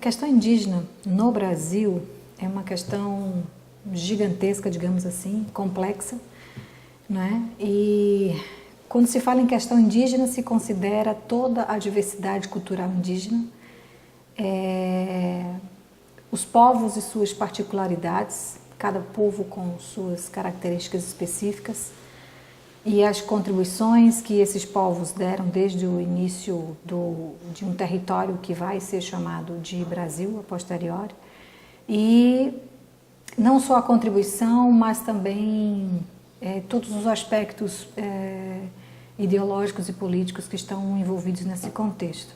questão indígena no Brasil é uma questão gigantesca, digamos assim, complexa, né? E quando se fala em questão indígena, se considera toda a diversidade cultural indígena, os povos e suas particularidades, cada povo com suas características específicas, e as contribuições que esses povos deram desde o início de um território que vai ser chamado de Brasil a posteriori, e não só a contribuição, mas também todos os aspectos ideológicos e políticos que estão envolvidos nesse contexto.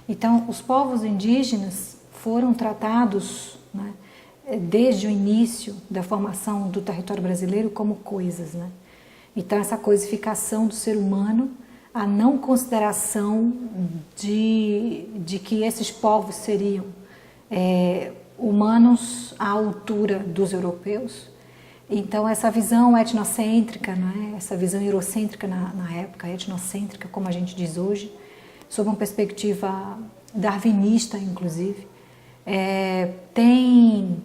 Então, os povos indígenas foram tratados, né, desde o início da formação do território brasileiro como coisas, né? Então, essa coisificação do ser humano, a não consideração de que esses povos seriam humanos à altura dos europeus. Então, essa visão etnocêntrica, né, essa visão eurocêntrica na época, etnocêntrica, como a gente diz hoje, sob uma perspectiva darwinista, inclusive, tem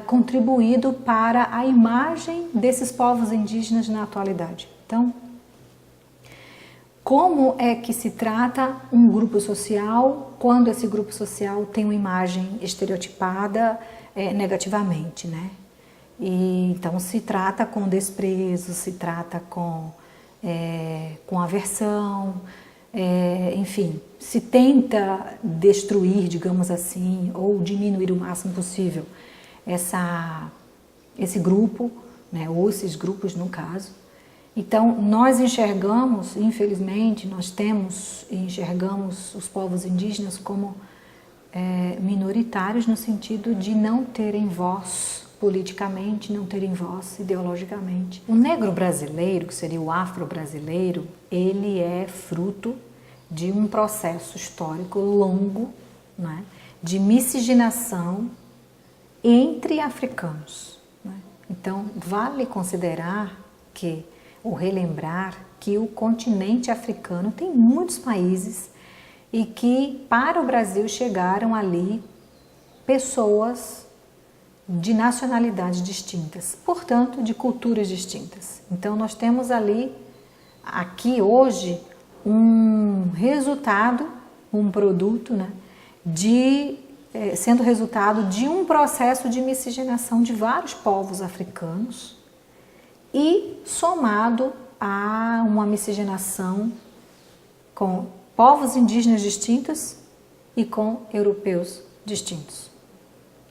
contribuído para a imagem desses povos indígenas na atualidade. Então, como é que se trata um grupo social quando esse grupo social tem uma imagem estereotipada negativamente, né? E, então, se trata com desprezo, se trata com aversão, enfim, se tenta destruir, digamos assim, ou diminuir o máximo possível esse grupo, né, ou esses grupos no caso. Então, nós enxergamos, infelizmente, enxergamos os povos indígenas como minoritários no sentido de não terem voz politicamente, não terem voz ideologicamente. O negro brasileiro, que seria o afro-brasileiro, ele é fruto de um processo histórico longo, né, de miscigenação entre africanos, né? Então, vale considerar ou relembrar que o continente africano tem muitos países e que para o Brasil chegaram ali pessoas de nacionalidades distintas, portanto, de culturas distintas. Então, nós temos aqui hoje, um resultado, um produto, né, sendo resultado de um processo de miscigenação de vários povos africanos e somado a uma miscigenação com povos indígenas distintos e com europeus distintos,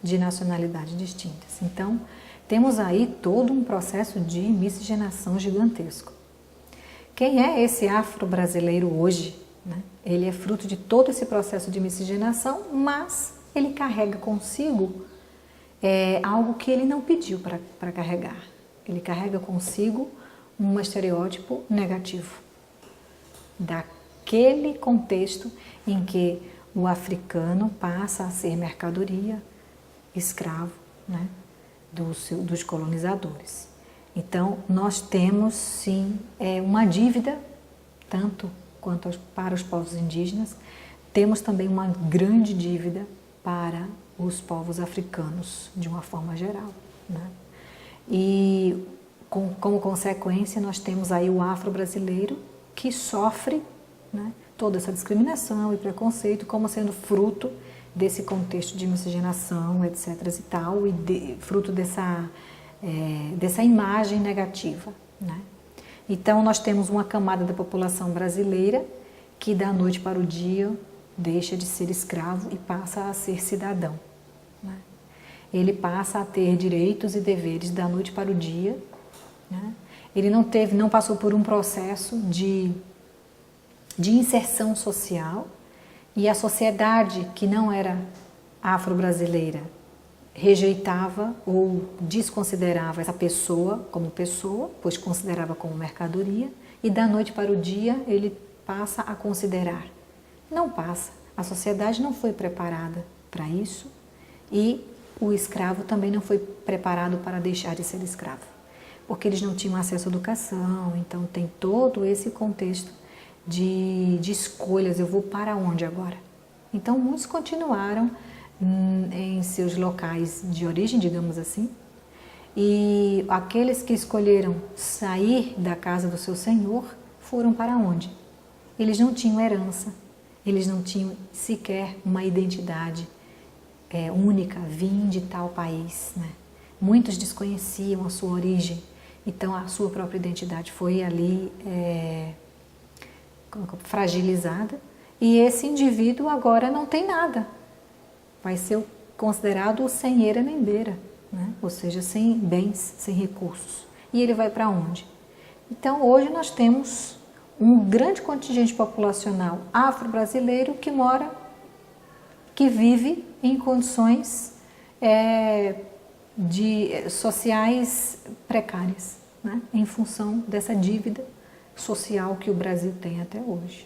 de nacionalidades distintas. Então, temos aí todo um processo de miscigenação gigantesco. Quem é esse afro-brasileiro hoje, né? Ele é fruto de todo esse processo de miscigenação, mas ele carrega consigo algo que ele não pediu para carregar. Ele carrega consigo um estereótipo negativo daquele contexto em que o africano passa a ser mercadoria, escravo, né, dos colonizadores. Então, nós temos, sim, uma dívida, tanto quanto para os povos indígenas, temos também uma grande dívida para os povos africanos, de uma forma geral, né? E, como consequência, nós temos aí o afro-brasileiro que sofre, né, toda essa discriminação e preconceito como sendo fruto desse contexto de miscigenação, etc. e tal, e fruto dessa imagem negativa, né? Então, nós temos uma camada da população brasileira que da noite para o dia deixa de ser escravo e passa a ser cidadão, né? Ele passa a ter direitos e deveres da noite para o dia, né? Ele não passou por um processo de inserção social, e a sociedade que não era afro-brasileira rejeitava ou desconsiderava essa pessoa como pessoa, pois considerava como mercadoria, e da noite para o dia ele passa a considerar. Não passa. A sociedade não foi preparada para isso e o escravo também não foi preparado para deixar de ser escravo, porque eles não tinham acesso à educação. Então tem todo esse contexto de escolhas. Eu vou para onde agora? Então, muitos continuaram em seus locais de origem, digamos assim, e aqueles que escolheram sair da casa do seu senhor foram para onde? Eles não tinham herança, eles não tinham sequer uma identidade única, vim de tal país, né? Muitos desconheciam a sua origem, então a sua própria identidade foi ali fragilizada, e esse indivíduo agora não tem nada, vai ser considerado sem eira nem beira, né? Ou seja, sem bens, sem recursos. E ele vai para onde? Então hoje nós temos um grande contingente populacional afro-brasileiro que vive em condições sociais precárias, né? Em função dessa dívida social que o Brasil tem até hoje.